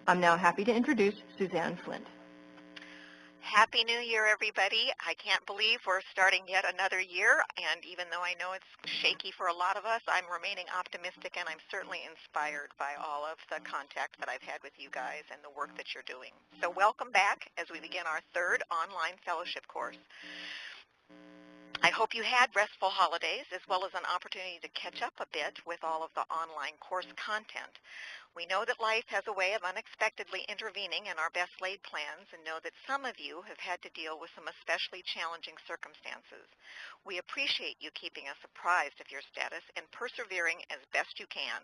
I'm now happy to introduce Suzanne Flint. Happy New Year, everybody. I can't believe we're starting yet another year, and even though I know it's shaky for a lot of us, I'm remaining optimistic, and I'm certainly inspired by all of the contact that I've had with you guys and the work that you're doing. So welcome back as we begin our third online fellowship course. I hope you had restful holidays as well as an opportunity to catch up a bit with all of the online course content. We know that life has a way of unexpectedly intervening in our best laid plans and know that some of you have had to deal with some especially challenging circumstances. We appreciate you keeping us apprised of your status and persevering as best you can.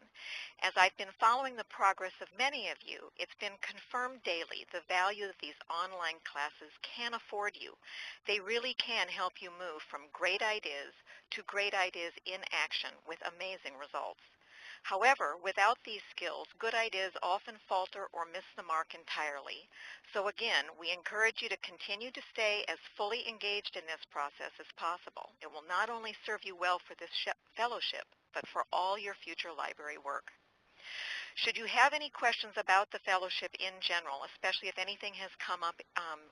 As I've been following the progress of many of you, it's been confirmed daily the value that these online classes can afford you. They really can help you move from great ideas to great ideas in action with amazing results. However, without these skills, good ideas often falter or miss the mark entirely. So again, we encourage you to continue to stay as fully engaged in this process as possible. It will not only serve you well for this fellowship, but for all your future library work. Should you have any questions about the fellowship in general, especially if anything has come up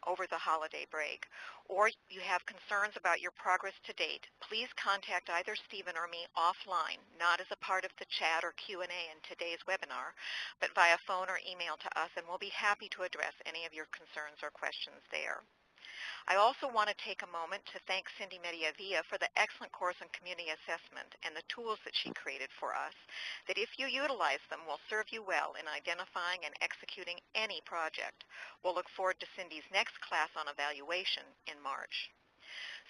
over the holiday break, or you have concerns about your progress to date, please contact either Stephen or me offline, not as a part of the chat or Q&A in today's webinar, but via phone or email to us, and we'll be happy to address any of your concerns or questions there. I also want to take a moment to thank Cindy Mediavilla for the excellent course on community assessment and the tools that she created for us that if you utilize them will serve you well in identifying and executing any project. We'll look forward to Cindy's next class on evaluation in March.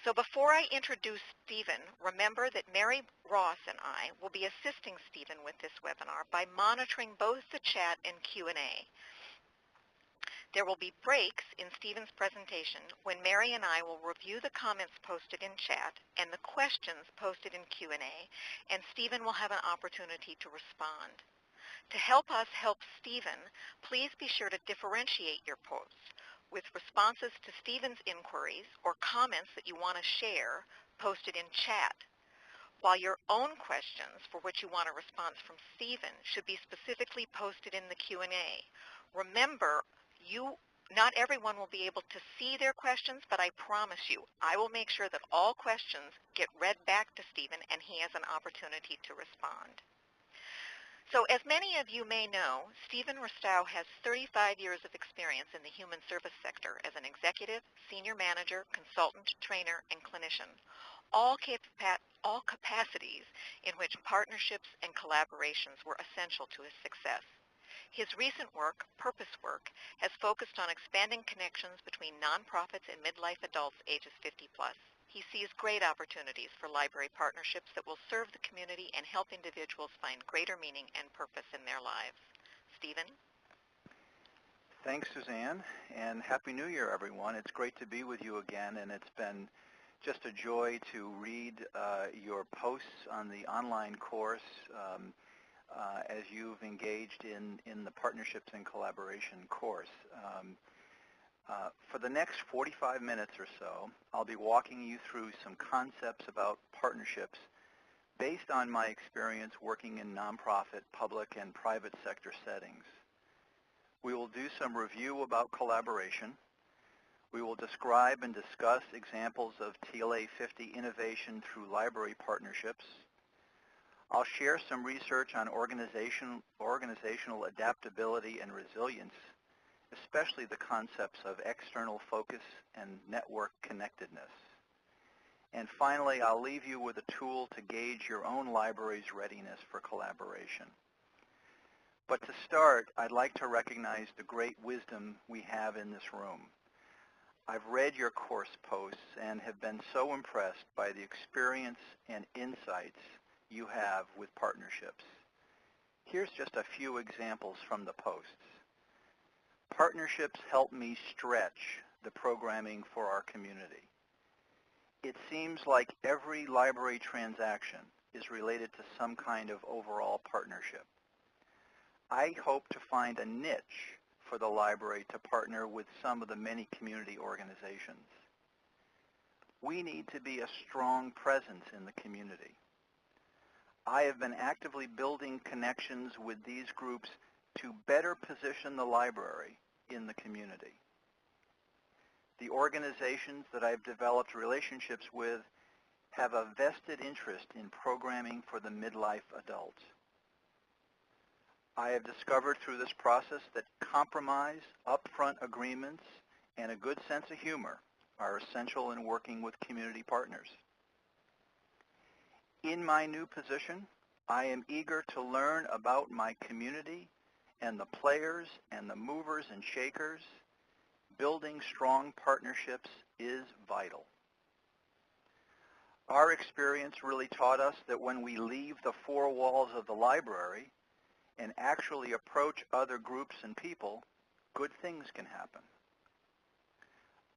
So before I introduce Stephen, remember that Mary Ross and I will be assisting Stephen with this webinar by monitoring both the chat and Q&A. There will be breaks in Stephen's presentation when Mary and I will review the comments posted in chat and the questions posted in Q&A, and Stephen will have an opportunity to respond. To help us help Stephen, please be sure to differentiate your posts with responses to Stephen's inquiries or comments that you want to share posted in chat, while your own questions for which you want a response from Stephen should be specifically posted in the Q&A. Remember, not everyone will be able to see their questions, but I promise you, I will make sure that all questions get read back to Stephen and he has an opportunity to respond. So as many of you may know, Stephen Ristow has 35 years of experience in the human service sector as an executive, senior manager, consultant, trainer, and clinician, all capacities in which partnerships and collaborations were essential to his success. His recent work, Purpose Work, has focused on expanding connections between nonprofits and midlife adults ages 50 plus. He sees great opportunities for library partnerships that will serve the community and help individuals find greater meaning and purpose in their lives. Stephen? Thanks, Suzanne, and Happy New Year, everyone. It's great to be with you again, and it's been just a joy to read your posts on the online course as you've engaged in the Partnerships and Collaboration course. For the next 45 minutes or so, I'll be walking you through some concepts about partnerships based on my experience working in nonprofit, public, and private sector settings. We will do some review about collaboration. We will describe and discuss examples of TLA 50 innovation through library partnerships. I'll share some research on organizational adaptability and resilience, especially the concepts of external focus and network connectedness. And finally, I'll leave you with a tool to gauge your own library's readiness for collaboration. But to start, I'd like to recognize the great wisdom we have in this room. I've read your course posts and have been so impressed by the experience and insights you have with partnerships. Here's just a few examples from the posts. Partnerships help me stretch the programming for our community. It seems like every library transaction is related to some kind of overall partnership. I hope to find a niche for the library to partner with some of the many community organizations. We need to be a strong presence in the community. I have been actively building connections with these groups to better position the library in the community. The organizations that I've developed relationships with have a vested interest in programming for the midlife adult. I have discovered through this process that compromise, upfront agreements, and a good sense of humor are essential in working with community partners. In my new position, I am eager to learn about my community and the players and the movers and shakers. Building strong partnerships is vital. Our experience really taught us that when we leave the four walls of the library and actually approach other groups and people, good things can happen.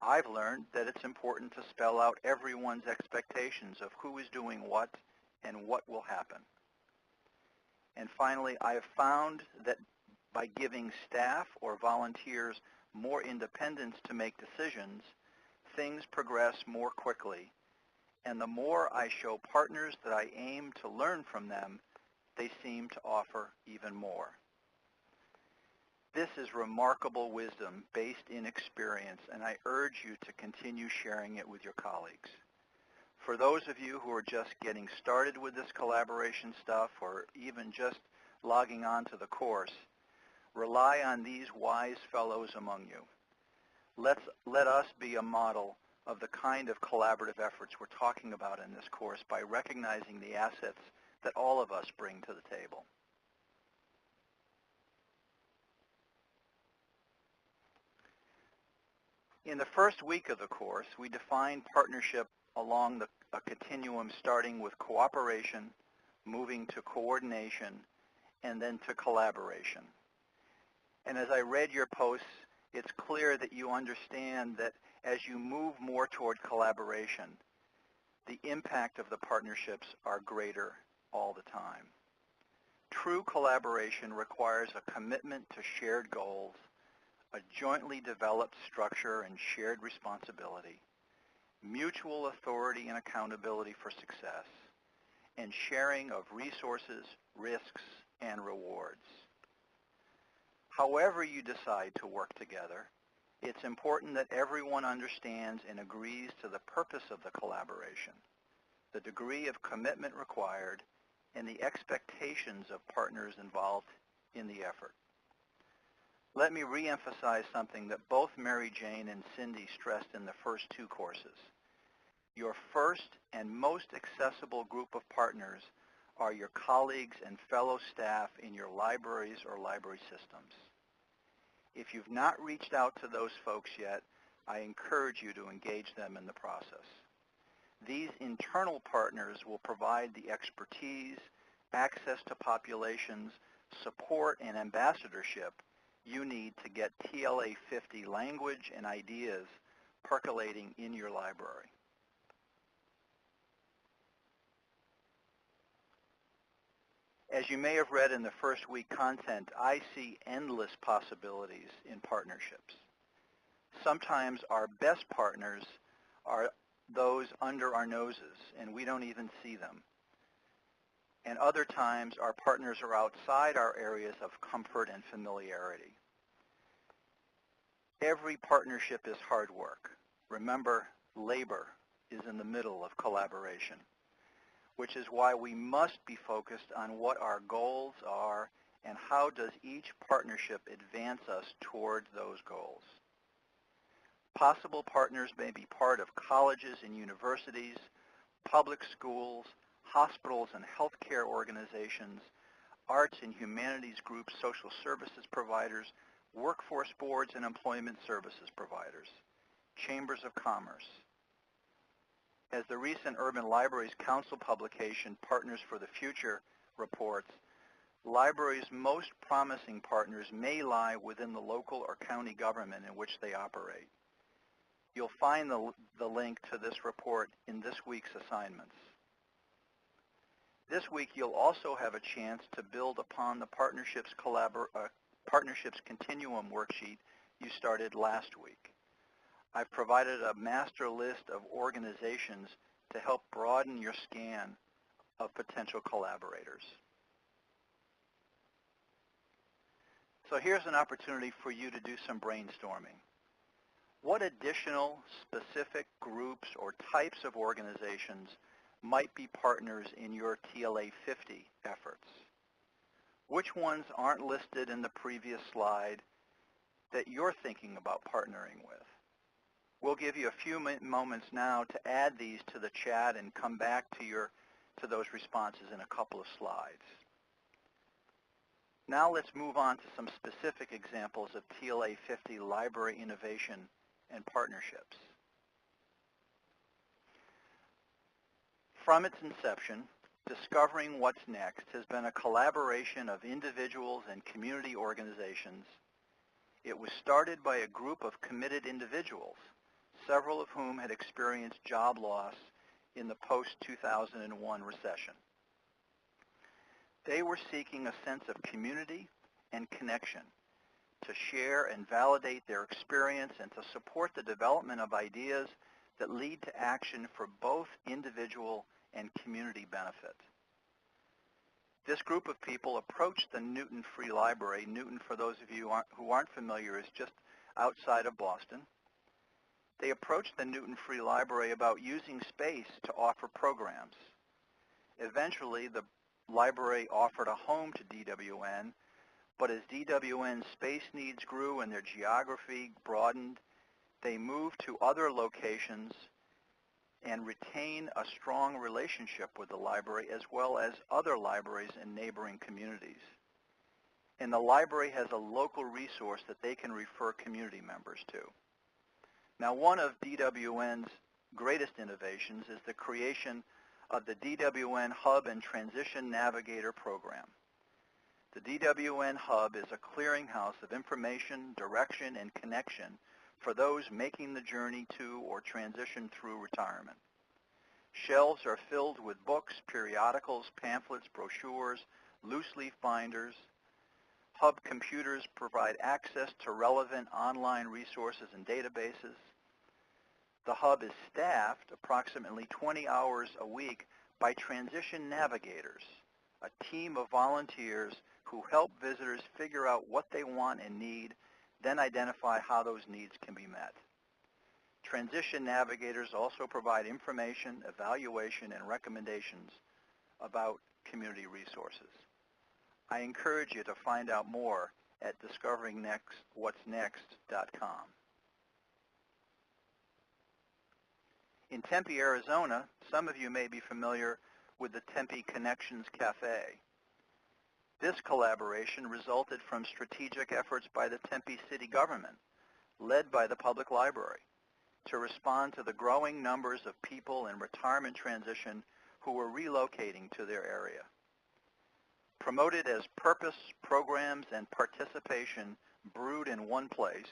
I've learned that it's important to spell out everyone's expectations of who is doing what and what will happen. And finally, I have found that by giving staff or volunteers more independence to make decisions, things progress more quickly. And the more I show partners that I aim to learn from them, they seem to offer even more. This is remarkable wisdom based in experience, and I urge you to continue sharing it with your colleagues. For those of you who are just getting started with this collaboration stuff or even just logging on to the course, rely on these wise fellows among you. Let us be a model of the kind of collaborative efforts we're talking about in this course by recognizing the assets that all of us bring to the table. In the first week of the course, we define partnership along a continuum starting with cooperation, moving to coordination, and then to collaboration. And as I read your posts, it's clear that you understand that as you move more toward collaboration, the impact of the partnerships are greater all the time. True collaboration requires a commitment to shared goals, a jointly developed structure and shared responsibility, mutual authority and accountability for success, and sharing of resources, risks, and rewards. However you decide to work together, it's important that everyone understands and agrees to the purpose of the collaboration, the degree of commitment required, and the expectations of partners involved in the effort. Let me reemphasize something that both Mary Jane and Cindy stressed in the first two courses. Your first and most accessible group of partners are your colleagues and fellow staff in your libraries or library systems. If you've not reached out to those folks yet, I encourage you to engage them in the process. These internal partners will provide the expertise, access to populations, support, and ambassadorship you need to get TLA 50 language and ideas percolating in your library. As you may have read in the first week content, I see endless possibilities in partnerships. Sometimes our best partners are those under our noses, and we don't even see them. And other times, our partners are outside our areas of comfort and familiarity. Every partnership is hard work. Remember, labor is in the middle of collaboration, which is why we must be focused on what our goals are and how does each partnership advance us toward those goals. Possible partners may be part of colleges and universities, public schools, hospitals and healthcare organizations, arts and humanities groups, social services providers, workforce boards and employment services providers, chambers of commerce. As the recent Urban Libraries Council publication, Partners for the Future, reports, libraries' most promising partners may lie within the local or county government in which they operate. You'll find the link to this report in this week's assignments. This week, you'll also have a chance to build upon the Partnerships Continuum worksheet you started last week. I've provided a master list of organizations to help broaden your scan of potential collaborators. So here's an opportunity for you to do some brainstorming. What additional specific groups or types of organizations might be partners in your TLA 50 efforts? Which ones aren't listed in the previous slide that you're thinking about partnering with? We'll give you a few moments now to add these to the chat and come back to those responses in a couple of slides. Now let's move on to some specific examples of TLA 50 library innovation and partnerships. From its inception, Discovering What's Next has been a collaboration of individuals and community organizations. It was started by a group of committed individuals, several of whom had experienced job loss in the post-2001 recession. They were seeking a sense of community and connection to share and validate their experience and to support the development of ideas that lead to action for both individual and community benefit. This group of people approached the Newton Free Library. Newton, for those of you who aren't familiar, is just outside of Boston. They approached the Newton Free Library about using space to offer programs. Eventually, the library offered a home to DWN, but as DWN's space needs grew and their geography broadened, they moved to other locations and retain a strong relationship with the library as well as other libraries in neighboring communities. And the library has a local resource that they can refer community members to. Now, one of DWN's greatest innovations is the creation of the DWN Hub and Transition Navigator program. The DWN Hub is a clearinghouse of information, direction, and connection for those making the journey to or transition through retirement. Shelves are filled with books, periodicals, pamphlets, brochures, loose leaf binders. Hub computers provide access to relevant online resources and databases. The Hub is staffed approximately 20 hours a week by transition navigators, a team of volunteers who help visitors figure out what they want and need, then identify how those needs can be met. Transition navigators also provide information, evaluation, and recommendations about community resources. I encourage you to find out more at discoveringwhatsnext.com. In Tempe, Arizona, some of you may be familiar with the Tempe Connections Cafe. This collaboration resulted from strategic efforts by the Tempe city government, led by the public library, to respond to the growing numbers of people in retirement transition who were relocating to their area. Promoted as purpose, programs, and participation brewed in one place,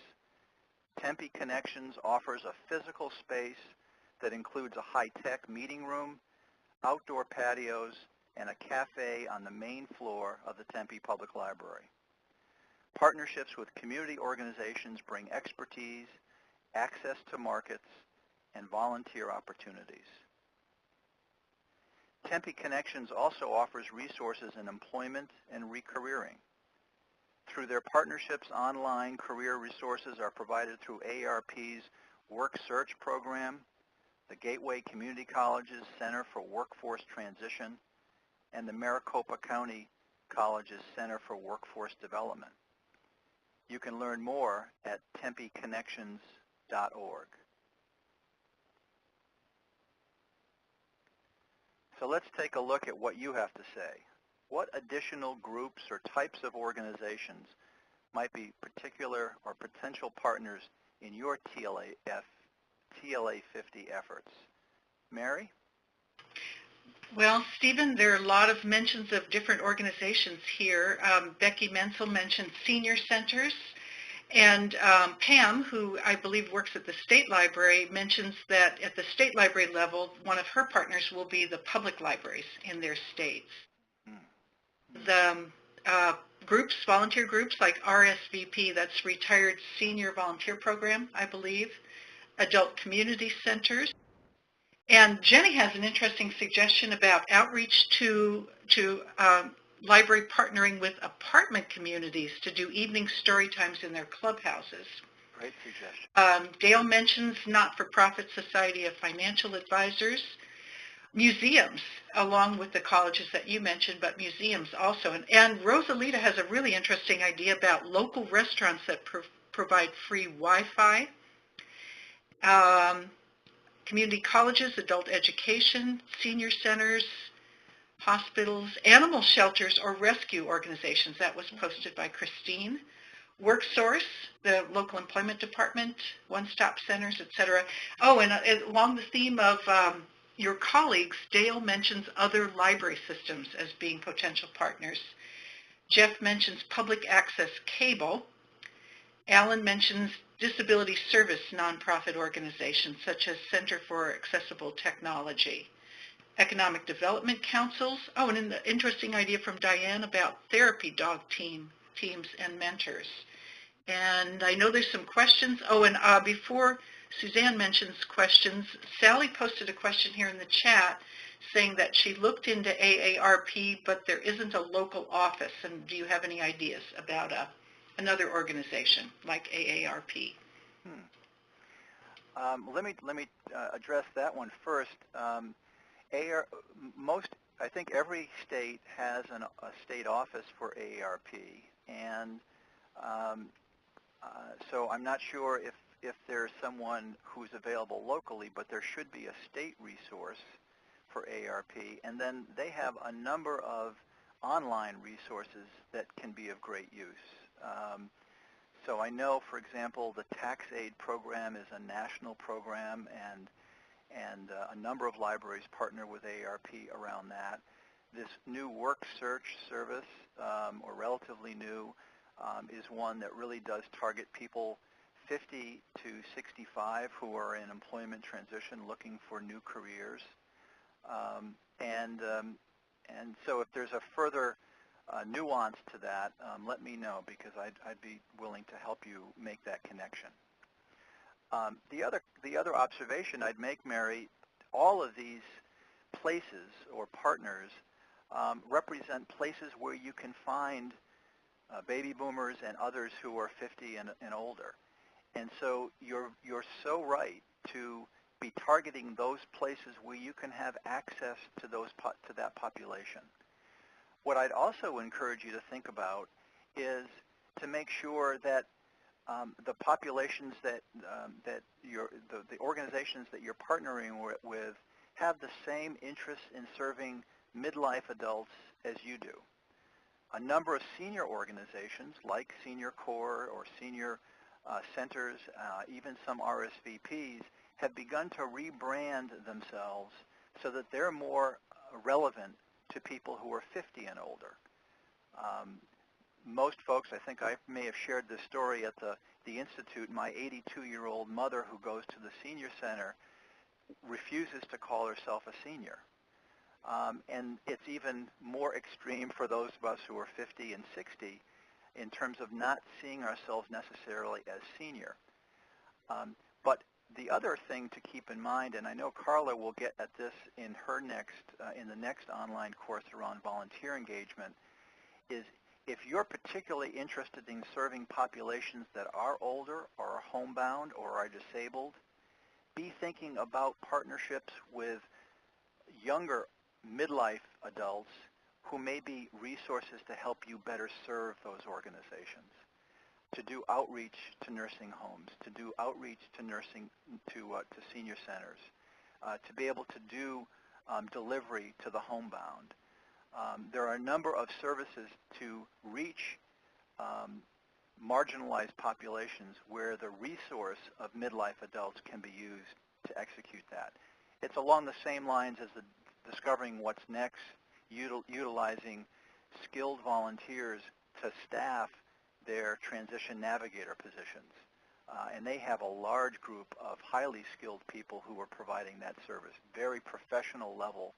Tempe Connections offers a physical space that includes a high-tech meeting room, outdoor patios, and a cafe on the main floor of the Tempe Public Library. Partnerships with community organizations bring expertise, access to markets, and volunteer opportunities. Tempe Connections also offers resources in employment and recareering. Through their partnerships, online career resources are provided through AARP's Work Search program, the Gateway Community College's Center for Workforce Transition, and the Maricopa County College's Center for Workforce Development. You can learn more at tempeconnections.org. So let's take a look at what you have to say. What additional groups or types of organizations might be particular or potential partners in your TLA 50 efforts? Mary? Well, Stephen, there are a lot of mentions of different organizations here. Becky Menzel mentioned senior centers, and Pam, who I believe works at the State Library, mentions that at the State Library level, one of her partners will be the public libraries in their states. The groups, volunteer groups like RSVP, that's Retired Senior Volunteer Program, I believe, adult community centers. And Jenny has an interesting suggestion about outreach to library partnering with apartment communities to do evening story times in their clubhouses. Great suggestion. Dale mentions Not-for-Profit Society of Financial Advisors, museums, along with the colleges that you mentioned, but museums also. And Rosalita has a really interesting idea about local restaurants that provide free Wi-Fi, community colleges, adult education, senior centers, hospitals, animal shelters, or rescue organizations. That was posted by Christine. WorkSource, the local employment department, one-stop centers, etc. Oh, and along the theme of your colleagues, Dale mentions other library systems as being potential partners. Jeff mentions public access cable. Alan mentions disability service nonprofit organizations such as Center for Accessible Technology. Economic development councils. Oh, and an interesting idea from Diane about therapy dog teams and mentors. And I know there's some questions. Oh, and before Suzanne mentions questions, Sally posted a question here in the chat saying that she looked into AARP, but there isn't a local office. And do you have any ideas about another organization like AARP? Let me address that one first. I think every state has a state office for AARP, and so I'm not sure if there's someone who's available locally, but there should be a state resource for AARP, and then they have a number of online resources that can be of great use. So I know, for example, the tax aid program is a national program, and a number of libraries partner with AARP around that. This new work search service, or relatively new, is one that really does target people 50 to 65 who are in employment transition looking for new careers. And so if there's a further nuance to that, let me know, because I'd be willing to help you make that connection. The other observation I'd make, Mary, all of these places or partners represent places where you can find baby boomers and others who are 50 and older. And so you're so right to be targeting those places where you can have access to that population. What I'd also encourage you to think about is to make sure that the populations that the organizations that you're partnering with have the same interest in serving midlife adults as you do. A number of senior organizations like Senior Corps or senior centers, even some RSVPs, have begun to rebrand themselves so that they're more relevant to people who are 50 and older. Most folks, I think I may have shared this story at the Institute, my 82-year-old mother who goes to the senior center refuses to call herself a senior. And it's even more extreme for those of us who are 50 and 60 in terms of not seeing ourselves necessarily as senior. But the other thing to keep in mind, and I know Carla will get at this in her in the next online course around volunteer engagement, is if you're particularly interested in serving populations that are older or are homebound or are disabled, be thinking about partnerships with younger midlife adults who may be resources to help you better serve those organizations, to do outreach to nursing homes, to do outreach to to senior centers, to be able to do delivery to the homebound. There are a number of services to reach marginalized populations where the resource of midlife adults can be used to execute that. It's along the same lines as the Discovering What's Next, utilizing skilled volunteers to staff their transition navigator positions. And they have a large group of highly skilled people who are providing that service, very professional level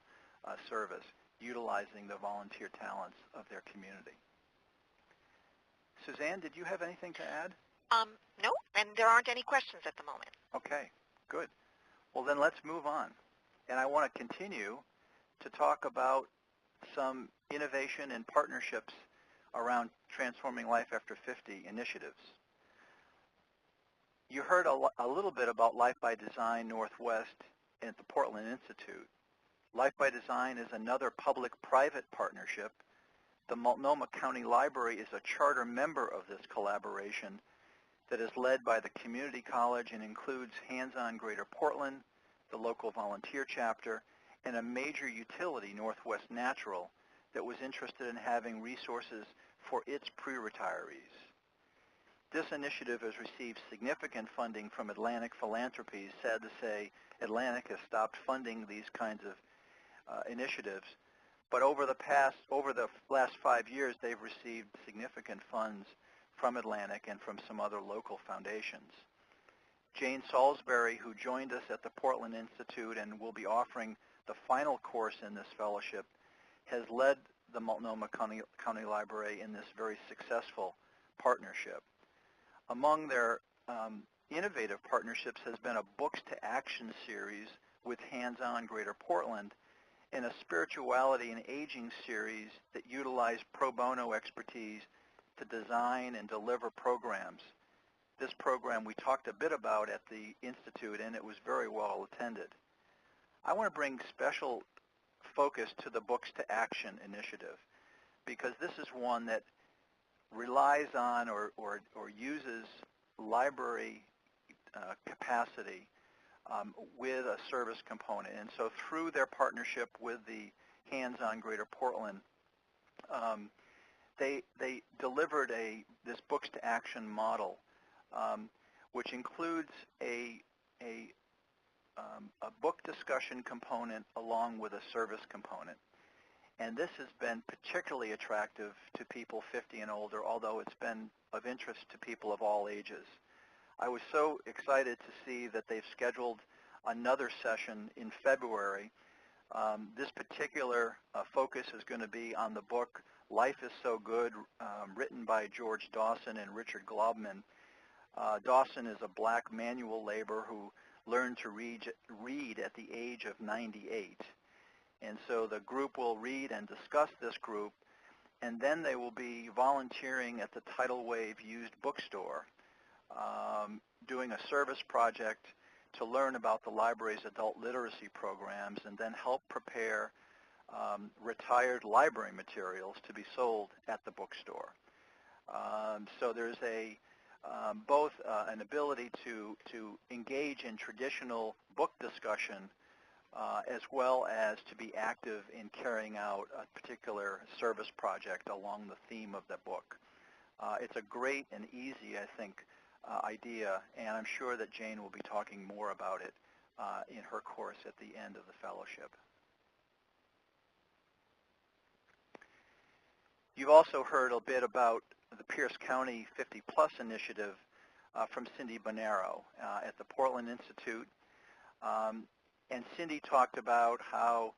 service, utilizing the volunteer talents of their community. Suzanne, did you have anything to add? No, and there aren't any questions at the moment. Okay, good. Well, then let's move on. And I want to continue to talk about some innovation and partnerships around Transforming Life After 50 initiatives. You heard a little bit about Life by Design Northwest at the Portland Institute. Life by Design is another public-private partnership. The Multnomah County Library is a charter member of this collaboration that is led by the community college and includes Hands-On Greater Portland, the local volunteer chapter, and a major utility, Northwest Natural, that was interested in having resources for its pre-retirees. This initiative has received significant funding from Atlantic Philanthropies. Sad to say, Atlantic has stopped funding these kinds of initiatives. But over the last 5 years, they've received significant funds from Atlantic and from some other local foundations. Jane Salisbury, who joined us at the Portland Institute and will be offering the final course in this fellowship, has led the Multnomah County Library in this very successful partnership. Among their innovative partnerships has been a Books to Action series with Hands-On Greater Portland and a Spirituality and Aging series that utilize pro bono expertise to design and deliver programs. This program we talked a bit about at the Institute, and it was very well attended. I want to bring special focus to the Books to Action initiative because this is one that relies on or uses library capacity with a service component. And so through their partnership with the Hands-On Greater Portland, they delivered this Books to Action model, which includes a book discussion component along with a service component. And this has been particularly attractive to people 50 and older, although it's been of interest to people of all ages. I was so excited to see that they've scheduled another session in February. This particular focus is going to be on the book Life is So Good, written by George Dawson and Richard Globman. Dawson is a black manual laborer who learned to read at the age of 98. And so the group will read and discuss this group, and then they will be volunteering at the Tidal Wave Used Bookstore, doing a service project to learn about the library's adult literacy programs and then help prepare retired library materials to be sold at the bookstore. So there's both an ability to engage in traditional book discussion as well as to be active in carrying out a particular service project along the theme of the book. It's a great and easy, I think, idea, and I'm sure that Jane will be talking more about it in her course at the end of the fellowship. You've also heard a bit about the Pierce County 50 Plus initiative from Cindy Bonero at the Portland Institute. And Cindy talked about how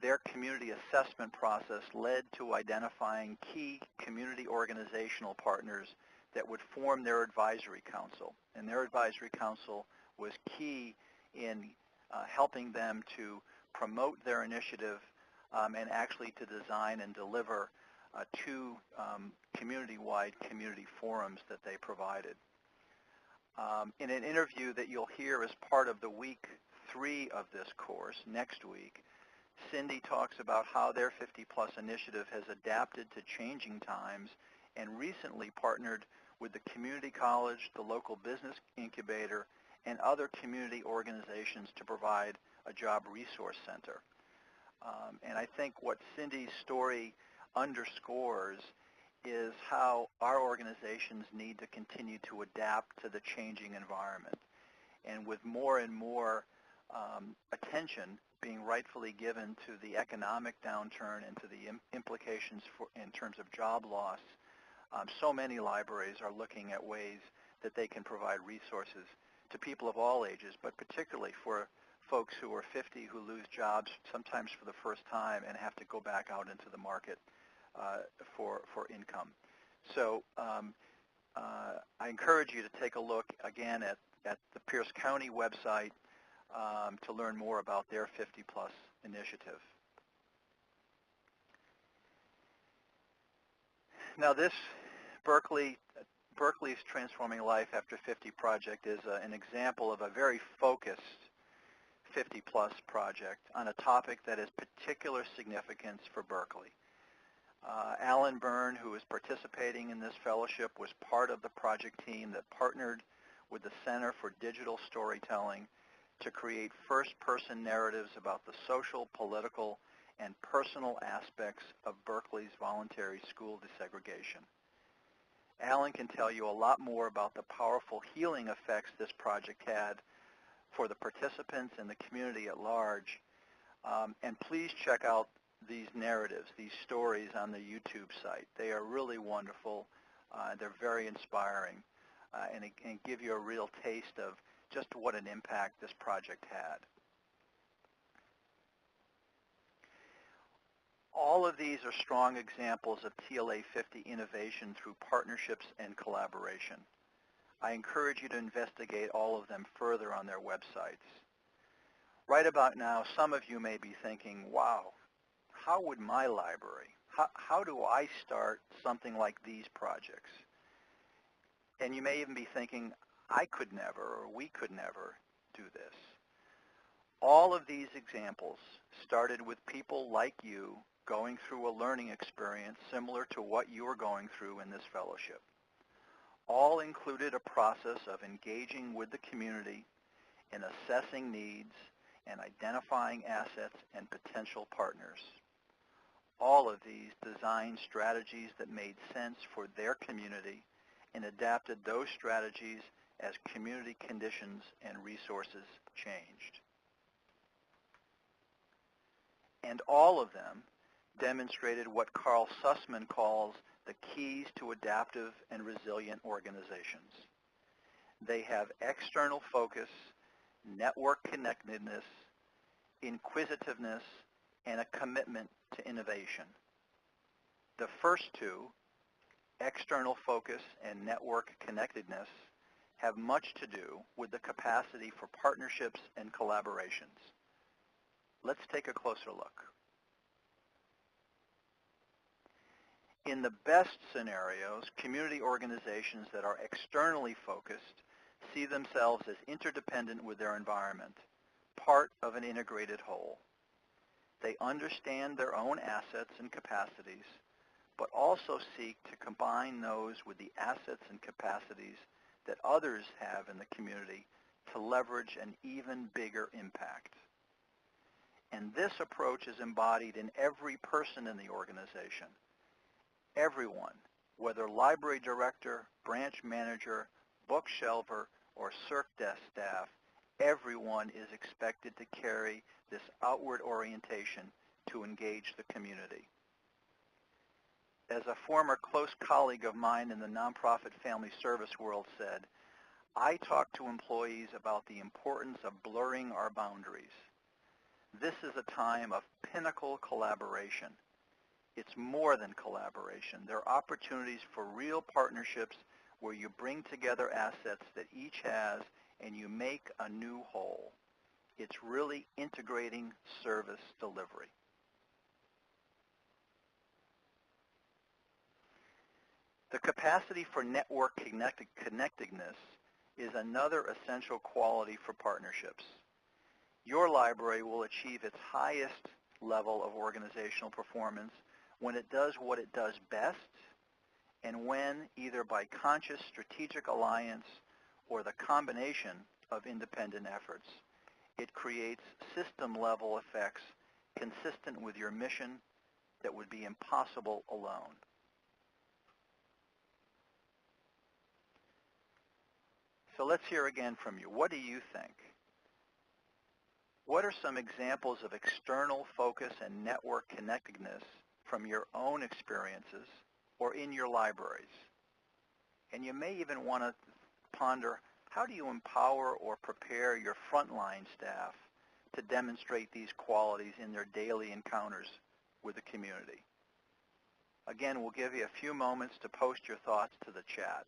their community assessment process led to identifying key community organizational partners that would form their advisory council. And their advisory council was key in helping them to promote their initiative and actually to design and deliver two community-wide community forums that they provided. In an interview that you'll hear as part of the week 3 of this course next week, Cindy talks about how their 50 Plus initiative has adapted to changing times and recently partnered with the community college, the local business incubator, and other community organizations to provide a job resource center. And I think what Cindy's story underscores is how our organizations need to continue to adapt to the changing environment. And with more and more attention being rightfully given to the economic downturn and to the implications in terms of job loss, so many libraries are looking at ways that they can provide resources to people of all ages, but particularly for folks who are 50 who lose jobs sometimes for the first time and have to go back out into the market for income. So I encourage you to take a look again at the Pierce County website to learn more about their 50 Plus initiative. Now this Berkeley's Transforming Life After 50 project is an example of a very focused 50-plus project on a topic that is particular significance for Berkeley. Alan Byrne, who is participating in this fellowship, was part of the project team that partnered with the Center for Digital Storytelling to create first-person narratives about the social, political, and personal aspects of Berkeley's voluntary school desegregation. Alan can tell you a lot more about the powerful healing effects this project had for the participants and the community at large. And please check out these narratives, these stories on the YouTube site. They are really wonderful. They're very inspiring and give you a real taste of just what an impact this project had. All of these are strong examples of TLA 50 innovation through partnerships and collaboration. I encourage you to investigate all of them further on their websites. Right about now, some of you may be thinking, wow, how would my library, how do I start something like these projects? And you may even be thinking, I could never, or we could never do this. All of these examples started with people like you going through a learning experience similar to what you are going through in this fellowship. All included a process of engaging with the community in assessing needs and identifying assets and potential partners. All of these designed strategies that made sense for their community and adapted those strategies as community conditions and resources changed. And all of them demonstrated what Carl Sussman calls the keys to adaptive and resilient organizations. They have external focus, network connectedness, inquisitiveness, and a commitment to innovation. The first two, external focus and network connectedness, have much to do with the capacity for partnerships and collaborations. Let's take a closer look. In the best scenarios, community organizations that are externally focused see themselves as interdependent with their environment, part of an integrated whole. They understand their own assets and capacities, but also seek to combine those with the assets and capacities that others have in the community to leverage an even bigger impact. And this approach is embodied in every person in the organization. Everyone, whether library director, branch manager, bookshelver, or circ desk staff, everyone is expected to carry this outward orientation to engage the community. As a former close colleague of mine in the nonprofit family service world said, I talk to employees about the importance of blurring our boundaries. This is a time of pinnacle collaboration. It's more than collaboration. There are opportunities for real partnerships where you bring together assets that each has and you make a new whole. It's really integrating service delivery. The capacity for network connectedness is another essential quality for partnerships. Your library will achieve its highest level of organizational performance when it does what it does best, and when, either by conscious strategic alliance or the combination of independent efforts, it creates system-level effects consistent with your mission that would be impossible alone. So let's hear again from you. What do you think? What are some examples of external focus and network connectedness from your own experiences or in your libraries? And you may even want to ponder, how do you empower or prepare your frontline staff to demonstrate these qualities in their daily encounters with the community? Again, we'll give you a few moments to post your thoughts to the chat.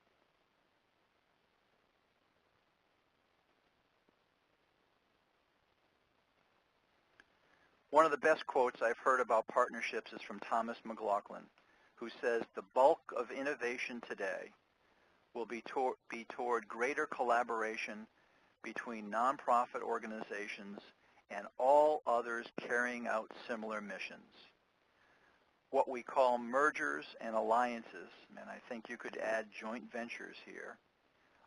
One of the best quotes I've heard about partnerships is from Thomas McLaughlin, who says the bulk of innovation today will be toward greater collaboration between nonprofit organizations and all others carrying out similar missions. What we call mergers and alliances, and I think you could add joint ventures here,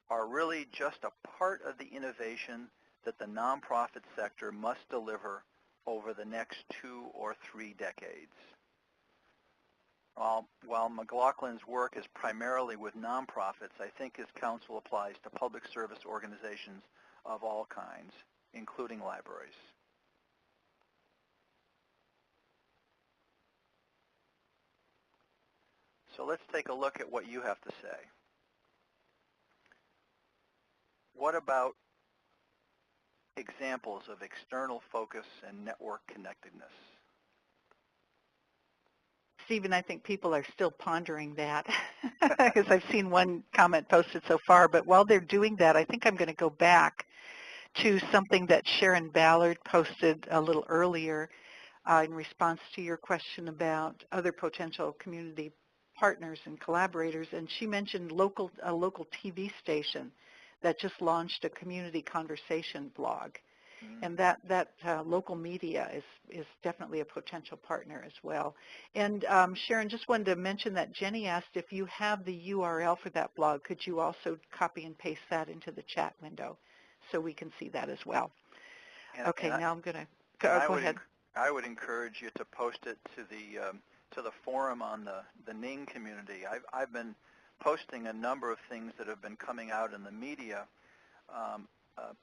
are really just a part of the innovation that the nonprofit sector must deliver over the next 2 or 3 decades. While McLaughlin's work is primarily with nonprofits, I think his counsel applies to public service organizations of all kinds, including libraries. So let's take a look at what you have to say. What about examples of external focus and network connectedness? Stephen, I think people are still pondering that because I've seen one comment posted so far. But while they're doing that, I think I'm going to go back to something that Sharon Ballard posted a little earlier in response to your question about other potential community partners and collaborators. And she mentioned a local TV station that just launched a community conversation blog. And that local media is definitely a potential partner as well. And Sharon, just wanted to mention that Jenny asked if you have the URL for that blog, could you also copy and paste that into the chat window so we can see that as well. Now I'm going to go ahead. I would encourage you to post it to the forum on the Ning community. I've been posting a number of things that have been coming out in the media,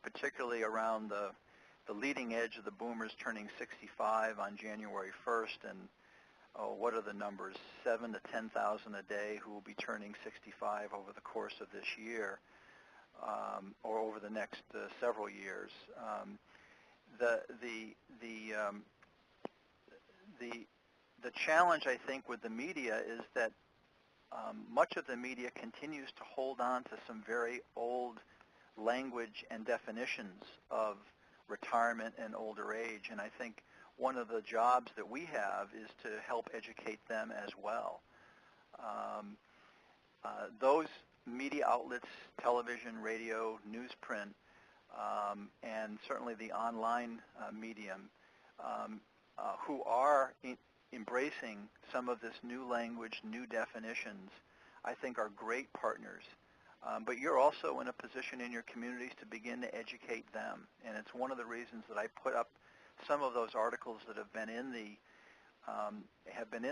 particularly around the leading edge of the boomers turning 65 on January 1st, and what are the numbers, 7,000 to 10,000 a day who will be turning 65 over the course of this year, or over the next several years. The challenge, I think, with the media is that much of the media continues to hold on to some very old language and definitions of retirement and older age, and I think one of the jobs that we have is to help educate them as well. Those media outlets, television, radio, newsprint, and certainly the online medium, who are embracing some of this new language, new definitions, I think are great partners. But you're also in a position in your communities to begin to educate them, and it's one of the reasons that I put up some of those articles that have been in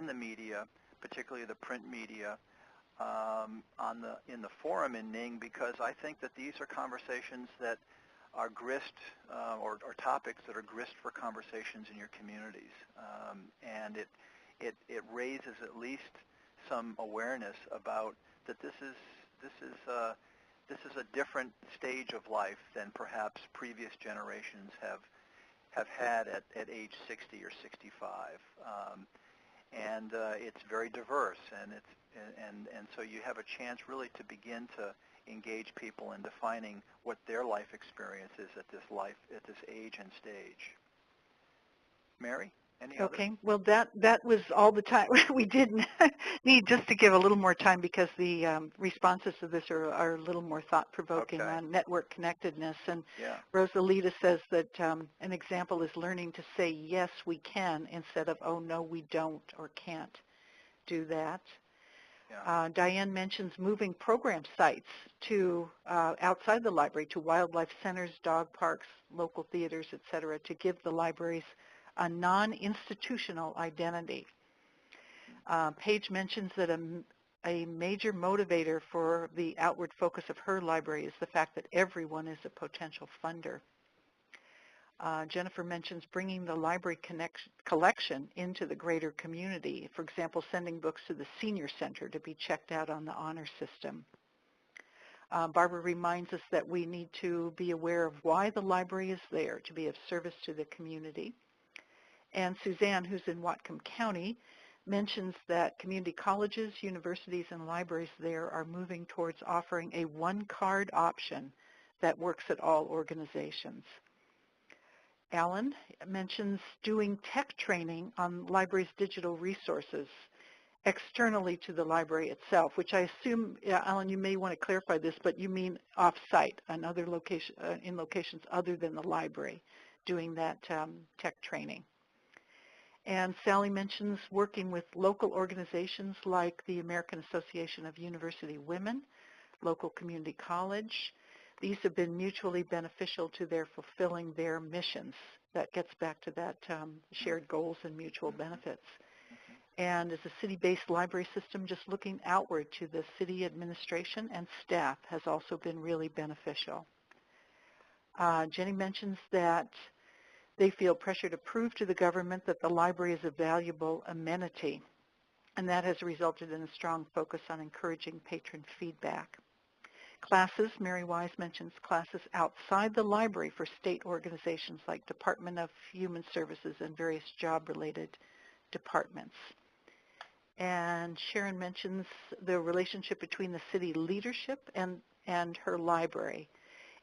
the media, particularly the print media, in the forum in Ning, because I think that these are conversations that are grist or topics that are grist for conversations in your communities, and it raises at least some awareness about that this is a different stage of life than perhaps previous generations have had at age 60 or 65, and it's very diverse, and so you have a chance really to begin to engage people in defining what their life experience is at this age and stage. Mary? Okay, well that was all the time. We did need just to give a little more time because the responses to this are a little more thought-provoking on network connectedness. And yeah. Rosalita says that an example is learning to say, yes, we can, instead of, oh, no, we don't or can't do that. Yeah. Diane mentions moving program sites to outside the library, to wildlife centers, dog parks, local theaters, et cetera, to give the libraries a non-institutional identity. Paige mentions that a major motivator for the outward focus of her library is the fact that everyone is a potential funder. Jennifer mentions bringing the library collection into the greater community, for example, sending books to the senior center to be checked out on the honor system. Barbara reminds us that we need to be aware of why the library is there, to be of service to the community. And Suzanne, who's in Whatcom County, mentions that community colleges, universities, and libraries there are moving towards offering a one-card option that works at all organizations. Alan mentions doing tech training on libraries' digital resources externally to the library itself, which I assume, yeah, Alan, you may want to clarify this, but you mean off-site, another location, in locations other than the library, doing that tech training. And Sally mentions working with local organizations like the American Association of University Women, local community college. These have been mutually beneficial to their fulfilling their missions. That gets back to that shared goals and mutual benefits. And as a city-based library system, just looking outward to the city administration and staff has also been really beneficial. Jenny mentions that they feel pressure to prove to the government that the library is a valuable amenity, and that has resulted in a strong focus on encouraging patron feedback. Classes, Mary Wise mentions classes outside the library for state organizations like Department of Human Services and various job-related departments. And Sharon mentions the relationship between the city leadership and her library.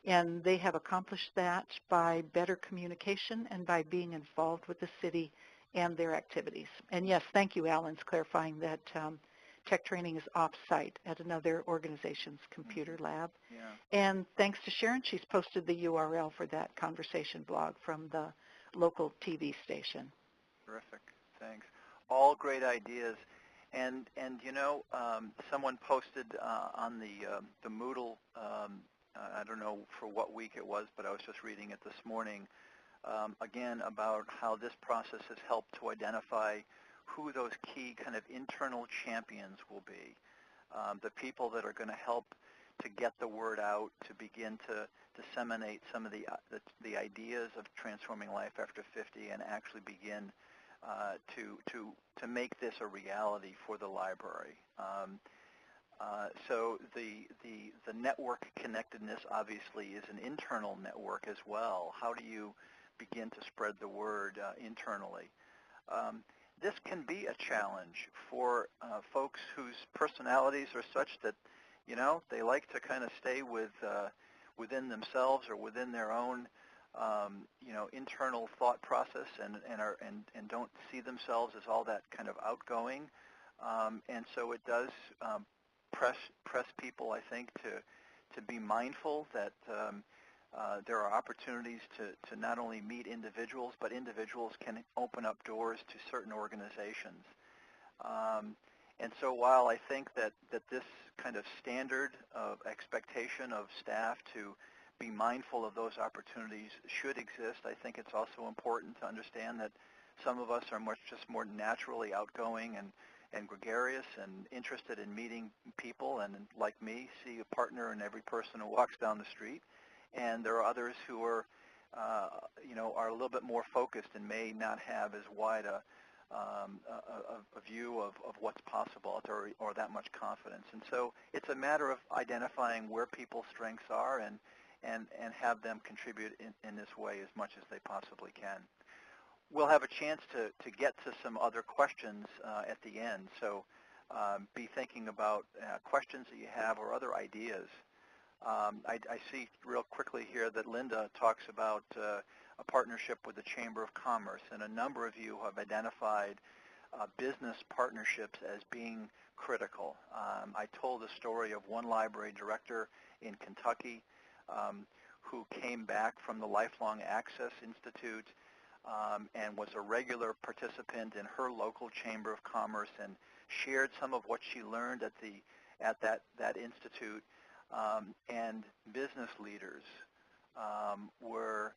And they have accomplished that by better communication and by being involved with the city and their activities. And yes, thank you, Alan's clarifying that tech training is off-site at another organization's computer lab. Yeah. And thanks to Sharon, she's posted the URL for that conversation blog from the local TV station. Terrific. Thanks. All great ideas. And you know, someone posted on the Moodle, I don't know for what week it was, but I was just reading it this morning, again about how this process has helped to identify who those key kind of internal champions will be, the people that are going to help to get the word out, to begin to disseminate some of the ideas of transforming life after 50 and actually begin to make this a reality for the library. So the network connectedness obviously is an internal network as well. How do you begin to spread the word internally? This can be a challenge for folks whose personalities are such that, you know, they like to kind of stay within themselves or within their own you know, internal thought process and don't see themselves as all that kind of outgoing. And so it does press people, I think, to be mindful that there are opportunities to not only meet individuals, but individuals can open up doors to certain organizations. And so while I think that this kind of standard of expectation of staff to be mindful of those opportunities should exist, I think it's also important to understand that some of us are just more naturally outgoing and gregarious and interested in meeting people, and like me, see a partner in every person who walks down the street. And there are others who are, you know, are a little bit more focused and may not have as wide a view of what's possible or that much confidence. And so it's a matter of identifying where people's strengths are and have them contribute in this way as much as they possibly can. We'll have a chance to get to some other questions at the end, so be thinking about questions that you have or other ideas. I see real quickly here that Linda talks about a partnership with the Chamber of Commerce, and a number of you have identified business partnerships as being critical. I told a story of one library director in Kentucky who came back from the Lifelong Access Institute and was a regular participant in her local Chamber of Commerce and shared some of what she learned at that institute. And business leaders were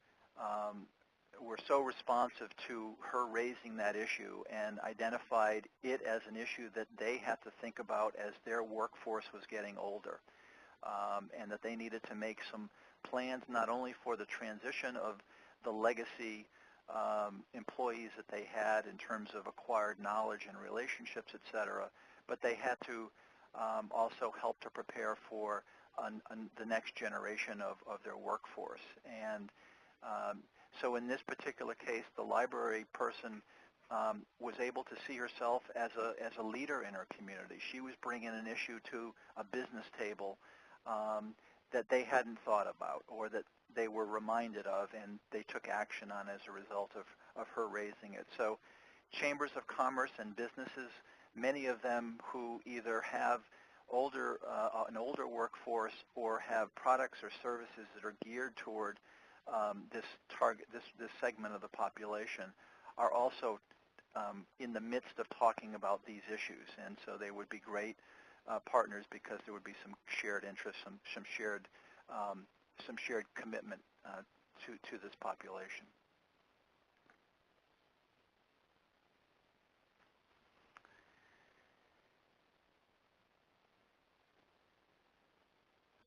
so responsive to her raising that issue and identified it as an issue that they had to think about as their workforce was getting older, and that they needed to make some plans not only for the transition of the legacy employees that they had in terms of acquired knowledge and relationships, et cetera, but they had to also help to prepare for the next generation of their workforce. And so in this particular case, the library person was able to see herself as a leader in her community. She was bringing an issue to a business table that they hadn't thought about or that they were reminded of, and they took action on as a result of her raising it. So chambers of commerce and businesses many of them who either have an older workforce or have products or services that are geared toward this segment of the population, are also in the midst of talking about these issues, and so they would be great partners because there would be some shared interests, some shared commitment to this population.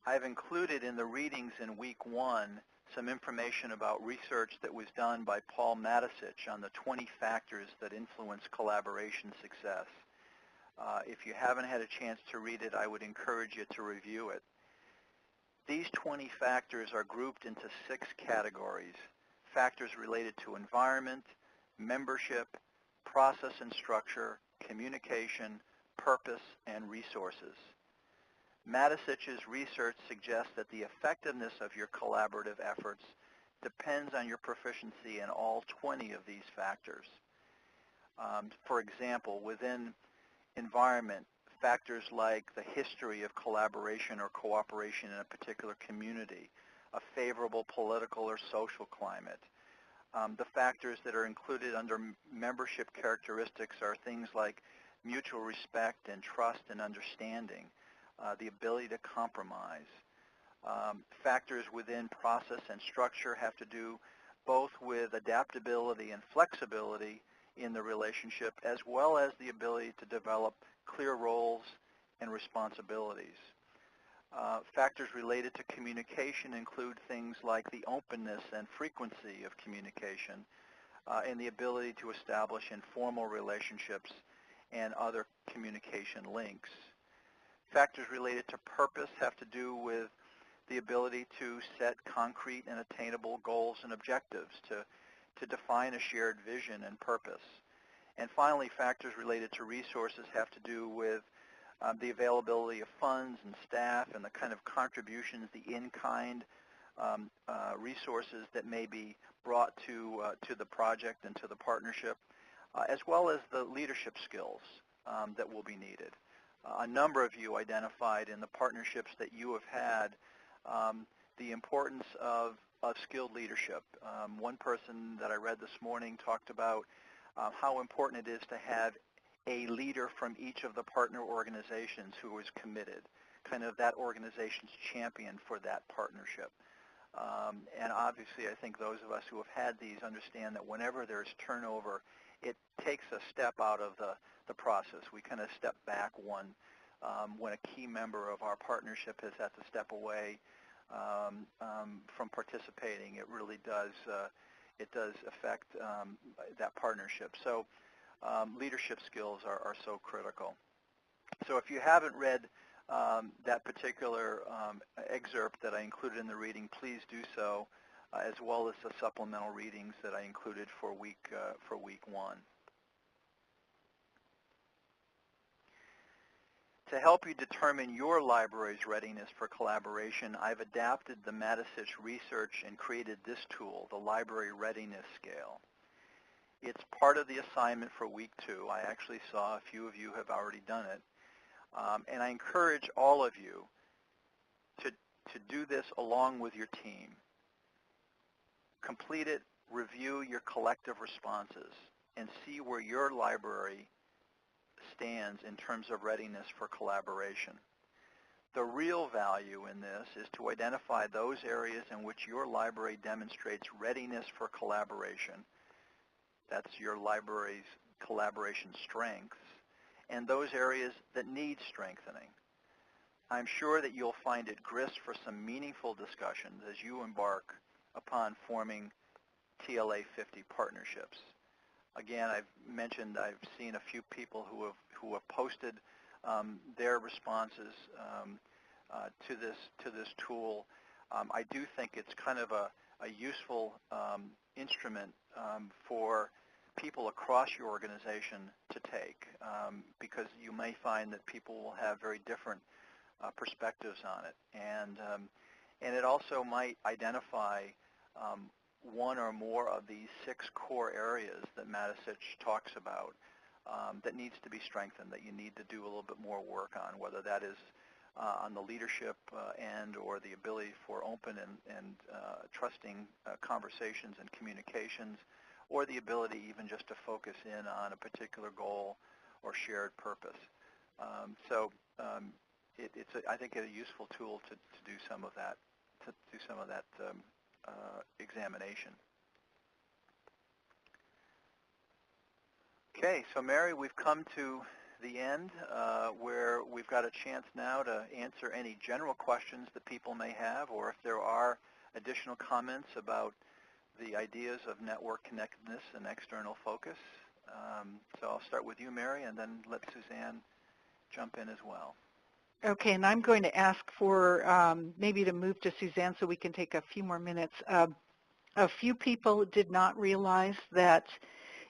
I've included in the readings in week 1 some information about research that was done by Paul Matisich on the 20 factors that influence collaboration success. If you haven't had a chance to read it, I would encourage you to review it. These 20 factors are grouped into 6 categories: factors related to environment, membership, process and structure, communication, purpose, and resources. Matisich's research suggests that the effectiveness of your collaborative efforts depends on your proficiency in all 20 of these factors. For example, within environment, factors like the history of collaboration or cooperation in a particular community, a favorable political or social climate. The factors that are included under membership characteristics are things like mutual respect and trust and understanding, the ability to compromise. Factors within process and structure have to do both with adaptability and flexibility in the relationship, as well as the ability to develop clear roles and responsibilities. Factors related to communication include things like the openness and frequency of communication and the ability to establish informal relationships and other communication links. Factors related to purpose have to do with the ability to set concrete and attainable goals and objectives, to define a shared vision and purpose. And finally, factors related to resources have to do with the availability of funds and staff and the kind of contributions, the in-kind resources that may be brought to the project and to the partnership, as well as the leadership skills that will be needed. A number of you identified in the partnerships that you have had the importance of skilled leadership. One person that I read this morning talked about how important it is to have a leader from each of the partner organizations who is committed, kind of that organization's champion for that partnership. And obviously, I think those of us who have had these understand that whenever there's turnover, it takes a step out of the process. We kind of step back one. When a key member of our partnership has had to step away from participating, it really does affect that partnership. So leadership skills are so critical. So if you haven't read that particular excerpt that I included in the reading, please do so, as well as the supplemental readings that I included for week 1. To help you determine your library's readiness for collaboration, I've adapted the Matisich research and created this tool, the Library Readiness Scale. It's part of the assignment for week 2. I actually saw a few of you have already done it. And I encourage all of you to do this along with your team. Complete it, review your collective responses, and see where your library stands in terms of readiness for collaboration. The real value in this is to identify those areas in which your library demonstrates readiness for collaboration. That's your library's collaboration strengths, and those areas that need strengthening. I'm sure that you'll find it grist for some meaningful discussions as you embark upon forming TLA 50 partnerships. Again, I've mentioned I've seen a few people who have posted their responses to this tool. I do think it's kind of a useful instrument for people across your organization to take, because you may find that people will have very different perspectives on it, and it also might identify one or more of these 6 core areas that Matisich talks about that needs to be strengthened, that you need to do a little bit more work on, whether that is on the leadership end or the ability for open and trusting conversations and communications, or the ability even just to focus in on a particular goal or shared purpose. It's I think, a useful tool to do some of that, examination. Okay, so Mary, we've come to the end where we've got a chance now to answer any general questions that people may have, or if there are additional comments about the ideas of network connectedness and external focus. So I'll start with you, Mary, and then let Suzanne jump in as well. Okay, and I'm going to ask for maybe to move to Suzanne so we can take a few more minutes. A few people did not realize that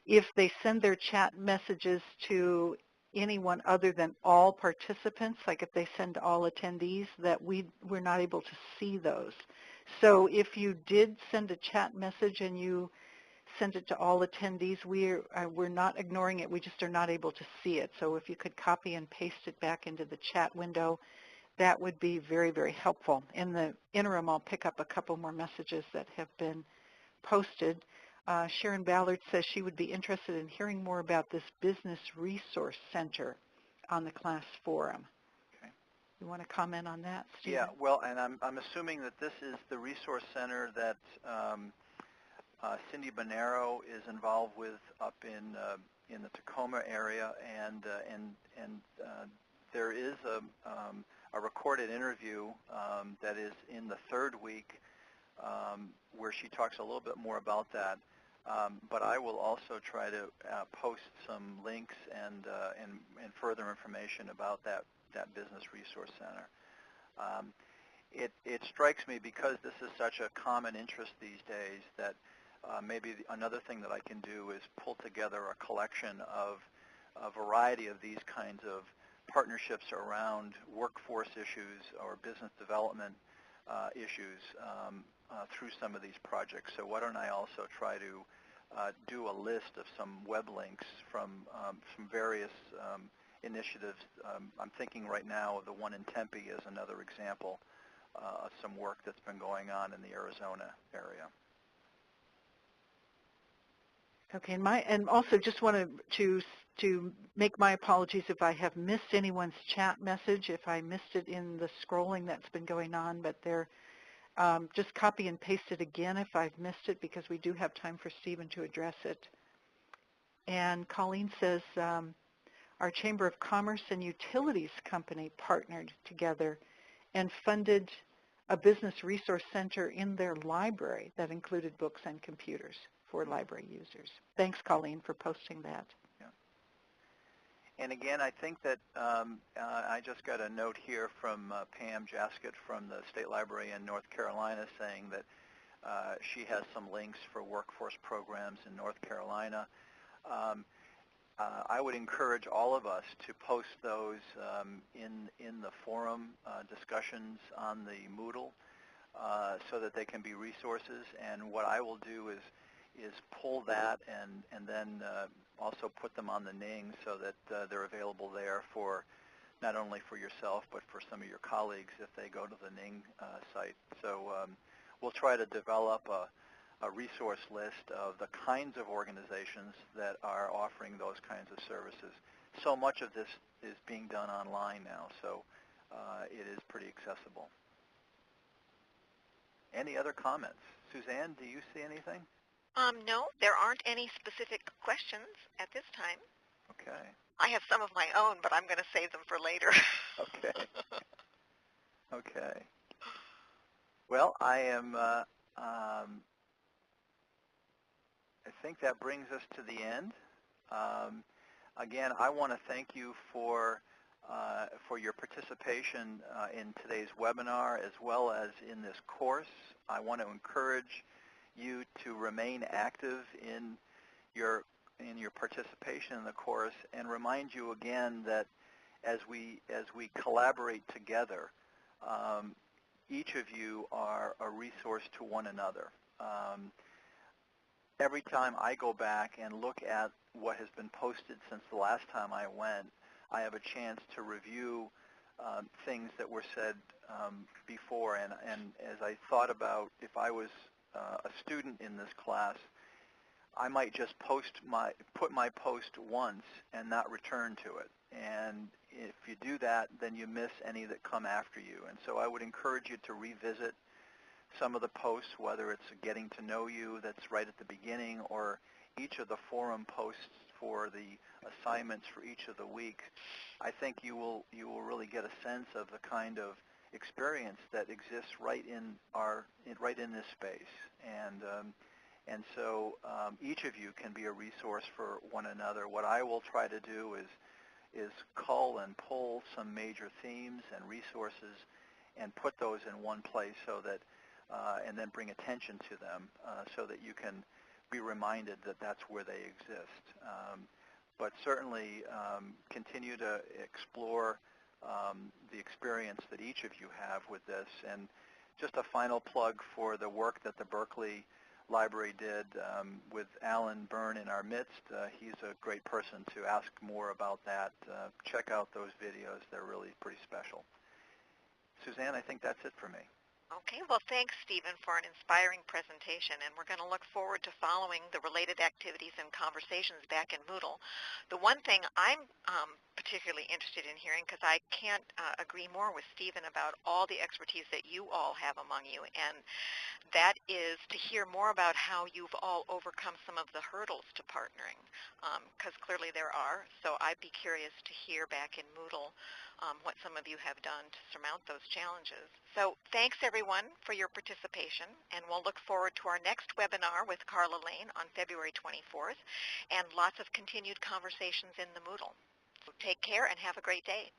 if they send their chat messages to anyone other than all participants, like if they send to all attendees, that we're not able to see those. So if you did send a chat message and you sent it to all attendees, we're not ignoring it, we just are not able to see it. So if you could copy and paste it back into the chat window, that would be very, very helpful. In the interim, I'll pick up a couple more messages that have been posted. Sharon Ballard says she would be interested in hearing more about this Business Resource Center on the class forum. Okay. You want to comment on that, Steve? Yeah, well, and I'm assuming that this is the resource center that Cindy Bonero is involved with up in the Tacoma area, and there is a recorded interview that is in the third week where she talks a little bit more about that. But I will also try to post some links and further information about that Business Resource Center. It strikes me, because this is such a common interest these days, that maybe another thing that I can do is pull together a collection of a variety of these kinds of partnerships around workforce issues or business development issues through some of these projects. So why don't I also try to do a list of some web links from various initiatives. I'm thinking right now of the one in Tempe as another example of some work that's been going on in the Arizona area. Okay, and also just wanted to make my apologies if I have missed anyone's chat message, if I missed it in the scrolling that's been going on, but they're just copy and paste it again if I've missed it, because we do have time for Stephen to address it. And Colleen says, our Chamber of Commerce and Utilities company partnered together and funded a business resource center in their library that included books and computers for library users. Thanks, Colleen, for posting that. Yeah. And again, I think that I just got a note here from Pam Jaskett from the State Library in North Carolina saying that she has some links for workforce programs in North Carolina. I would encourage all of us to post those in the forum discussions on the Moodle so that they can be resources. And what I will do is pull that and then also put them on the Ning so that they're available there for not only for yourself but for some of your colleagues if they go to the Ning site. So we'll try to develop a resource list of the kinds of organizations that are offering those kinds of services. So much of this is being done online now, so it is pretty accessible. Any other comments? Suzanne, do you see anything? No, there aren't any specific questions at this time. Okay. I have some of my own, but I'm going to save them for later. Okay. Okay. Well, I think that brings us to the end. Again, I want to thank you for your participation in today's webinar as well as in this course. I want to encourage you to remain active in your participation in the course and remind you again that as we collaborate together, each of you are a resource to one another. every time I go back and look at what has been posted since the last time I went, I have a chance to review things that were said before. And as I thought about if I was a student in this class, I might just put my post once and not return to it. And if you do that, then you miss any that come after you. And so I would encourage you to revisit some of the posts, whether it's getting to know you that's right at the beginning or each of the forum posts for the assignments for each of the weeks. I think you will really get a sense of the kind of experience that exists right in this space. And so each of you can be a resource for one another. What I will try to do is cull and pull some major themes and resources and put those in one place so that and then bring attention to them so that you can be reminded that that's where they exist. But certainly continue to explore the experience that each of you have with this. And just a final plug for the work that the Berkeley Library did with Alan Byrne in our midst. He's a great person to ask more about that. Check out those videos. They're really pretty special. Suzanne, I think that's it for me. Okay, well, thanks, Stephen, for an inspiring presentation, and we're going to look forward to following the related activities and conversations back in Moodle. The one thing I'm particularly interested in hearing, because I can't agree more with Stephen about all the expertise that you all have among you, and that is to hear more about how you've all overcome some of the hurdles to partnering, because clearly there are. So I'd be curious to hear back in Moodle what some of you have done to surmount those challenges. So thanks, everyone, for your participation, and we'll look forward to our next webinar with Carla Lane on February 24th, and lots of continued conversations in the Moodle. So take care and have a great day.